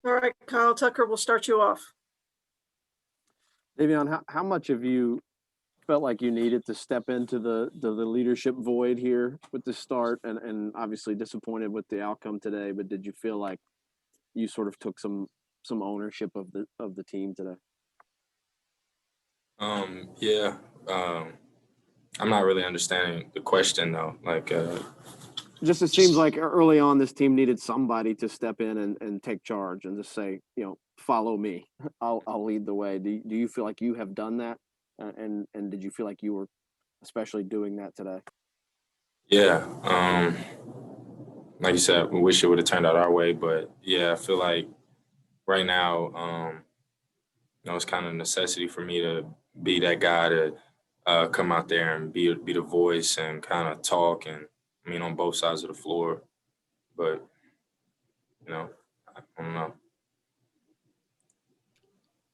All right, Kyle Tucker, we'll start you off. Davion, how much have you felt like you needed to step into the leadership void here with the start, and obviously disappointed with the outcome today, but did you feel like you sort of took some ownership of the team today? Yeah. I'm not really understanding the question though. Just it seems like early on this team needed somebody to step in and take charge and just say, follow me. I'll lead the way. Do you feel like you have done that? And did you feel like you were especially doing that today? Yeah. Like you said, we wish it would have turned out our way, but yeah, I feel like right now, it's kind of a necessity for me to be that guy to come out there and be the voice and kind of talk on both sides of the floor. But, I don't know.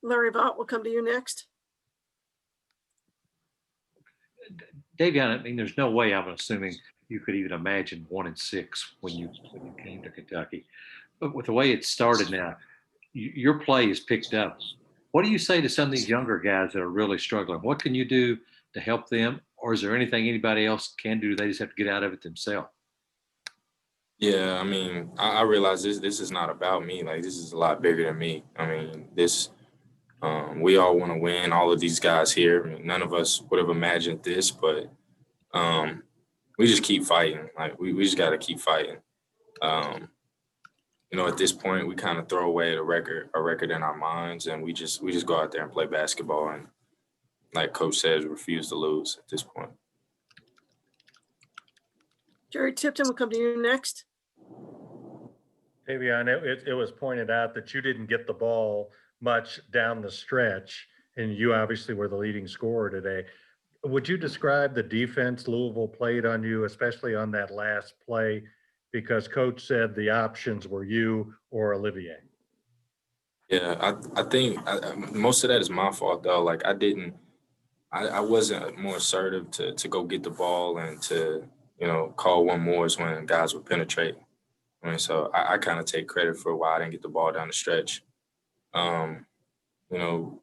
Larry Vaught will come to you next. Davion, there's no way I'm assuming you could even imagine 1-6 when you came to Kentucky. But with the way it started now, your play is picked up. What do you say to some of these younger guys that are really struggling? What can you do to help them? Or is there anything anybody else can do? They just have to get out of it themselves. Yeah, I realize this is not about me. Like, this is a lot bigger than me. We all want to win, all of these guys here. None of us would have imagined this, but we just keep fighting. Like, we just got to keep fighting. At this point, we kind of throw away a record in our minds, and we just go out there and play basketball. And like Coach says, refuse to lose at this point. Jerry Tipton will come to you next. Davion, it was pointed out that you didn't get the ball much down the stretch, and you obviously were the leading scorer today. Would you describe the defense Louisville played on you, especially on that last play? Because Coach said the options were you or Olivier. Yeah, I think most of that is my fault, though. Like, I wasn't more assertive to go get the ball and to, call one more when guys would penetrate. So I kind of take credit for why I didn't get the ball down the stretch.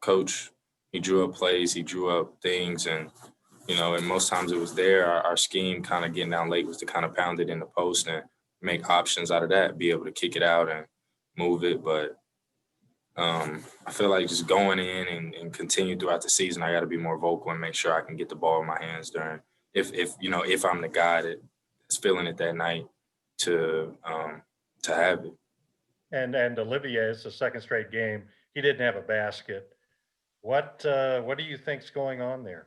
Coach, he drew up plays, he drew up things, and most times it was there. Our scheme kind of getting down late was to kind of pound it in the post and make options out of that, be able to kick it out and move it. But I feel like just going in and continue throughout the season, I got to be more vocal and make sure I can get the ball in my hands during if I'm the guy that's feeling it that night to have it. And Olivier, it's the second straight game. He didn't have a basket. What do you think's going on there?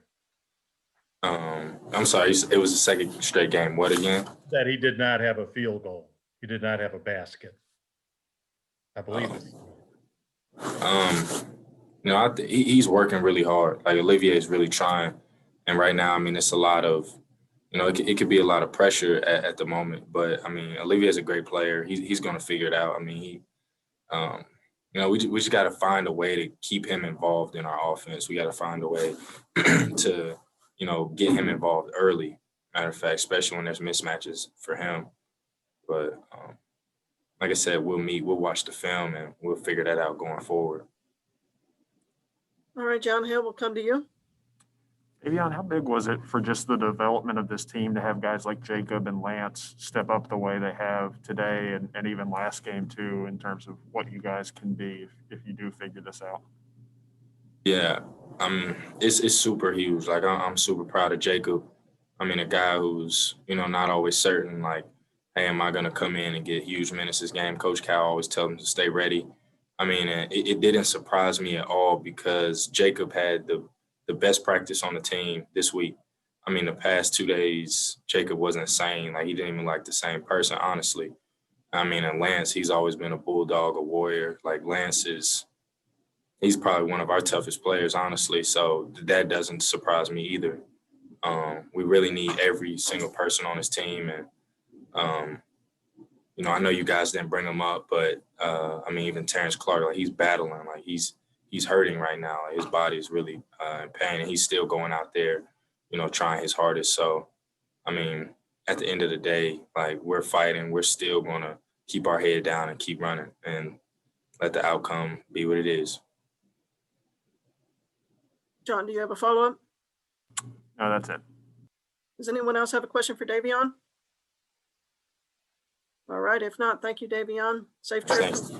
I'm sorry, it was the second straight game. What again? That he did not have a field goal. He did not have a basket. I believe it. He's working really hard. Like, Olivier is really trying. And right now, it's a lot of, it could be a lot of pressure at the moment. But, Olivier is a great player. He's going to figure it out. We just got to find a way to keep him involved in our offense. We got to find a way to, get him involved early. Matter of fact, especially when there's mismatches for him. But like I said, we'll watch the film, and we'll figure that out going forward. All right, John Hill will come to you. Davion, how big was it for just the development of this team to have guys like Jacob and Lance step up the way they have today and even last game too, in terms of what you guys can be if you do figure this out? Yeah, it's super huge. Like, I'm super proud of Jacob. A guy who's, not always certain, like, hey, am I going to come in and get huge minutes this game? Coach Cal always tells him to stay ready. It didn't surprise me at all because Jacob had the best practice on the team this week. The past 2 days, Jacob wasn't saying, like, he didn't even like the same person, honestly. And Lance, he's always been a bulldog, a warrior. Like, Lance he's probably one of our toughest players, honestly. So that doesn't surprise me either. We really need every single person on this team. And, I know you guys didn't bring him up, but, even Terrence Clark, like, he's battling. Like, he's hurting right now. Like, his body is really in pain, and he's still going out there, trying his hardest. So, at the end of the day, like, we're fighting. We're still going to keep our head down and keep running. And let the outcome be what it is. John, do you have a follow-up? No, that's it. Does anyone else have a question for Davion? All right, if not, thank you, Davion. Safe trip. Thanks.